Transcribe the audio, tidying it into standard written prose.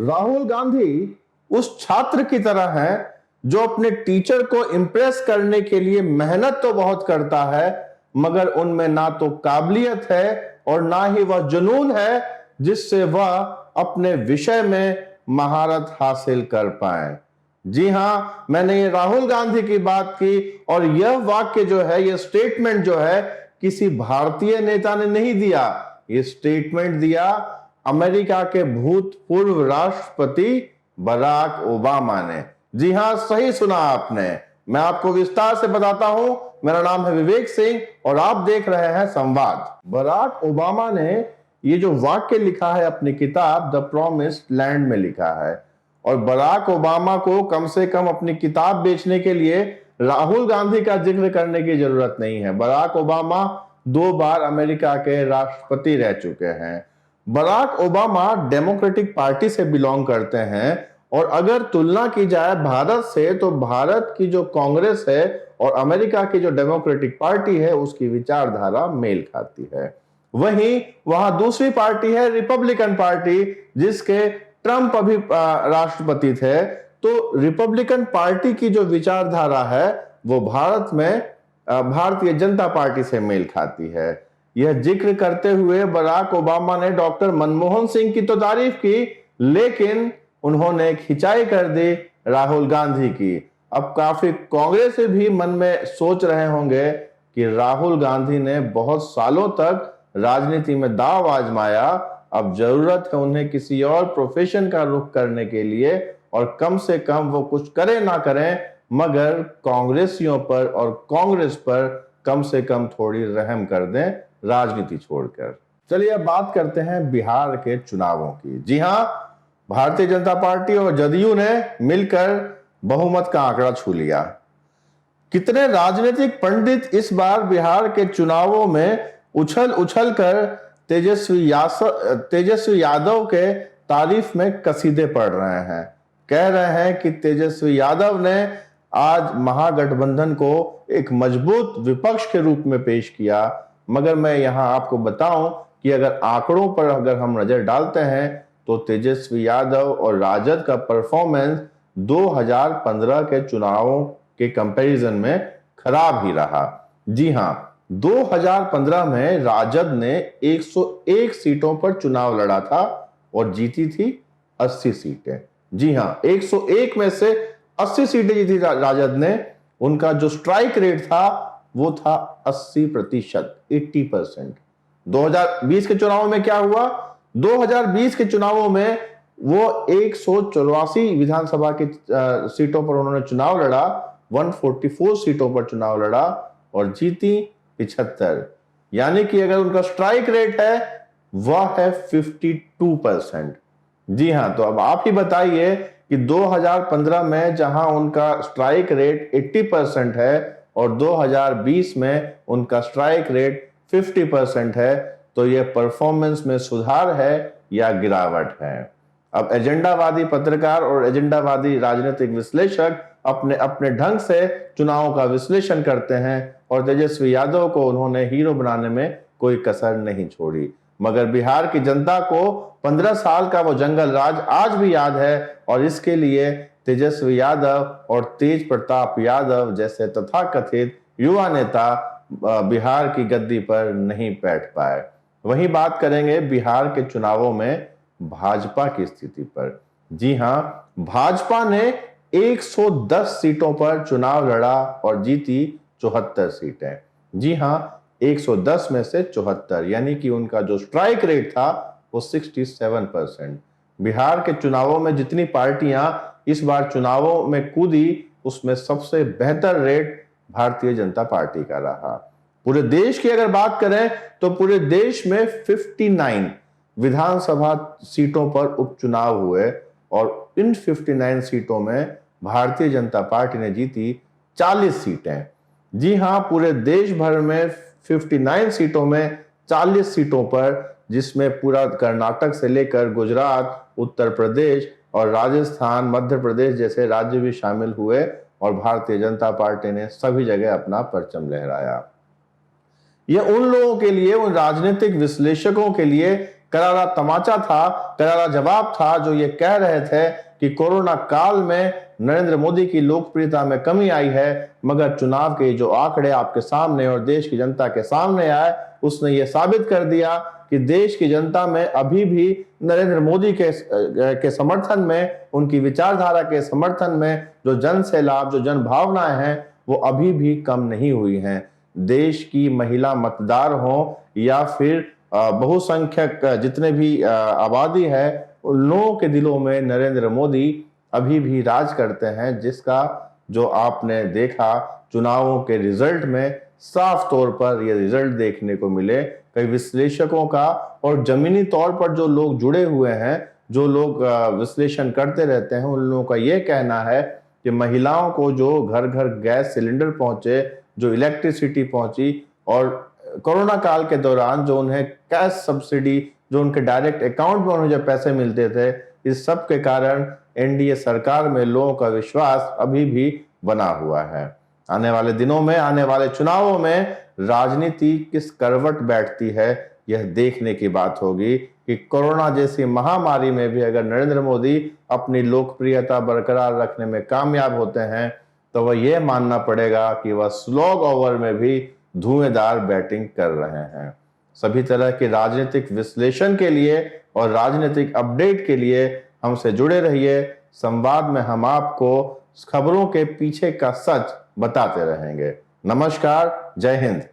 राहुल गांधी उस छात्र की तरह है जो अपने टीचर को इंप्रेस करने के लिए मेहनत तो बहुत करता है, मगर उनमें ना तो काबिलियत है और ना ही वह जुनून है जिससे वह अपने विषय में महारत हासिल कर पाए। जी हां, मैंने ये राहुल गांधी की बात की और यह वाक्य जो है, यह स्टेटमेंट जो है, किसी भारतीय नेता ने नहीं दिया। ये स्टेटमेंट दिया अमेरिका के भूतपूर्व राष्ट्रपति बराक ओबामा ने। जी हां, सही सुना आपने। मैं आपको विस्तार से बताता हूं। मेरा नाम है विवेक सिंह और आप देख रहे हैं संवाद। बराक ओबामा ने ये जो वाक्य लिखा है अपनी किताब द प्रॉमिस्ड लैंड में लिखा है, और बराक ओबामा को कम से कम अपनी किताब बेचने के लिए राहुल गांधी का जिक्र करने की जरूरत नहीं है। बराक ओबामा 2 बार अमेरिका के राष्ट्रपति रह चुके हैं। बराक ओबामा डेमोक्रेटिक पार्टी से बिलोंग करते हैं, और अगर तुलना की जाए भारत से तो भारत की जो कांग्रेस है और अमेरिका की जो डेमोक्रेटिक पार्टी है उसकी विचारधारा मेल खाती है। वहीं वहां दूसरी पार्टी है रिपब्लिकन पार्टी, जिसके ट्रंप अभी राष्ट्रपति थे। तो रिपब्लिकन पार्टी की जो विचारधारा है वो भारत में भारतीय जनता पार्टी से मेल खाती है। यह जिक्र करते हुए बराक ओबामा ने डॉक्टर मनमोहन सिंह की तो तारीफ की, लेकिन उन्होंने खिंचाई कर दी राहुल गांधी की। अब काफी कांग्रेस भी मन में सोच रहे होंगे कि राहुल गांधी ने बहुत सालों तक राजनीति में दांव आजमाया, अब जरूरत है उन्हें किसी और प्रोफेशन का रुख करने के लिए, और कम से कम वो कुछ करें ना करें मगर कांग्रेसियों पर और कांग्रेस पर कम से कम थोड़ी रहम कर दें राजनीति छोड़कर। चलिए अब बात करते हैं बिहार के चुनावों की। जी हां, भारतीय जनता पार्टी और जदयू ने मिलकर बहुमत का आंकड़ा छू लिया। कितने राजनीतिक पंडित इस बार बिहार के चुनावों में उछल उछल कर तेजस्वी यादव के तारीफ में कसीदे पढ़ रहे हैं। कह रहे हैं कि तेजस्वी यादव ने आज महागठबंधन को एक मजबूत विपक्ष के रूप में पेश किया। मगर मैं यहां आपको बताऊं कि अगर आंकड़ों पर अगर हम नजर डालते हैं तो तेजस्वी यादव और राजद का परफॉर्मेंस 2015 के चुनावों के कंपैरिजन में खराब ही रहा। जी हां, 2015 में राजद ने 101 सीटों पर चुनाव लड़ा था और जीती थी 80 सीटें। जी हां, 101 में से 80 सीटें जीती राजद ने। उनका जो स्ट्राइक रेट था वो था 80%, 80%। 2020 के चुनावों में क्या हुआ? 2020 के चुनावों में वो 184 विधानसभा की सीटों पर उन्होंने चुनाव लड़ा, 144 सीटों पर चुनाव लड़ा और जीती 75। यानी कि अगर उनका स्ट्राइक रेट है वह है 52%। जी हां, तो अब आप ही बताइए कि 2015 में जहां उनका स्ट्राइक रेट 80% है और 2020 में उनका स्ट्राइक रेट 50% है, तो यह परफॉर्मेंस में सुधार है या गिरावट है? अब एजेंडावादी पत्रकार और एजेंडावादी राजनीतिक विश्लेषक अपने अपने ढंग से चुनावों का विश्लेषण करते हैं और तेजस्वी यादव को उन्होंने हीरो बनाने में कोई कसर नहीं छोड़ी। मगर बिहार की जनता को 15 साल का वो जंगल राज आज भी याद है, और इसके लिए तेजस्वी यादव और तेज प्रताप यादव जैसे तथाकथित युवा नेता बिहार की गद्दी पर नहीं बैठ पाए। वहीं बात करेंगे बिहार के चुनावों में भाजपा की स्थिति पर। जी हां, भाजपा ने 110 सीटों पर चुनाव लड़ा और जीती 74 सीटें। जी हां, 110 में से 74, यानी कि उनका जो स्ट्राइक रेट था वो 67%। बिहार के चुनावों में जितनी पार्टियां इस बार चुनावों में कूदी उसमें सबसे बेहतर रेट भारतीय जनता पार्टी का रहा। पूरे देश की अगर बात करें तो पूरे देश में 59 विधानसभा सीटों पर उपचुनाव हुए और इन 59 सीटों में भारतीय जनता पार्टी ने जीती 40 सीटें। जी हां, पूरे देश भर में 59 सीटों में 40 सीटों पर, जिसमें पूरा कर्नाटक से लेकर गुजरात, उत्तर प्रदेश और राजस्थान, मध्य प्रदेश जैसे राज्य भी शामिल हुए, और भारतीय जनता पार्टी ने सभी जगह अपना परचम लहराया। यह उन लोगों के लिए, उन राजनीतिक विश्लेषकों के लिए करारा तमाचा था, करारा जवाब था जो ये कह रहे थे कि कोरोना काल में नरेंद्र मोदी की लोकप्रियता में कमी आई है, मगर चुनाव के जो आंकड़े आपके सामने और देश की जनता के सामने आए, उसने ये साबित कर दिया कि देश की जनता में अभी भी नरेंद्र मोदी के समर्थन में, उनकी विचारधारा के समर्थन में जो जन सैलाब, जो जन भावनाएं हैं, वो अभी भी कम नहीं हुई हैं। देश की महिला मतदार हो या फिर बहुसंख्यक जितने भी आबादी है, उन लोगों के दिलों में नरेंद्र मोदी अभी भी राज करते हैं, जिसका जो आपने देखा चुनावों के रिजल्ट में साफ तौर पर ये रिजल्ट देखने को मिले। कई विश्लेषकों का और जमीनी तौर पर जो लोग जुड़े हुए हैं, जो लोग विश्लेषण करते रहते हैं, उन लोगों का ये कहना है कि महिलाओं को जो घर घर गैस सिलेंडर पहुंचे, जो इलेक्ट्रिसिटी पहुंची, और कोरोना काल के दौरान जो उन्हें कैश सब्सिडी, जो उनके डायरेक्ट अकाउंट में उन्हें जो पैसे मिलते थे, इस सब के कारण एनडीए सरकार में लोगों का विश्वास अभी भी बना हुआ है। आने वाले दिनों में, आने वाले चुनावों में राजनीति किस करवट बैठती है, यह देखने की बात होगी कि कोरोना जैसी महामारी में भी अगर नरेंद्र मोदी अपनी लोकप्रियता बरकरार रखने में कामयाब होते हैं, तो वह यह मानना पड़ेगा कि वह स्लॉग ओवर में भी धुएंधार बैटिंग कर रहे हैं। सभी तरह के राजनीतिक विश्लेषण के लिए और राजनीतिक अपडेट के लिए हमसे जुड़े रहिए। संवाद में हम आपको खबरों के पीछे का सच बताते रहेंगे। नमस्कार, जय हिंद।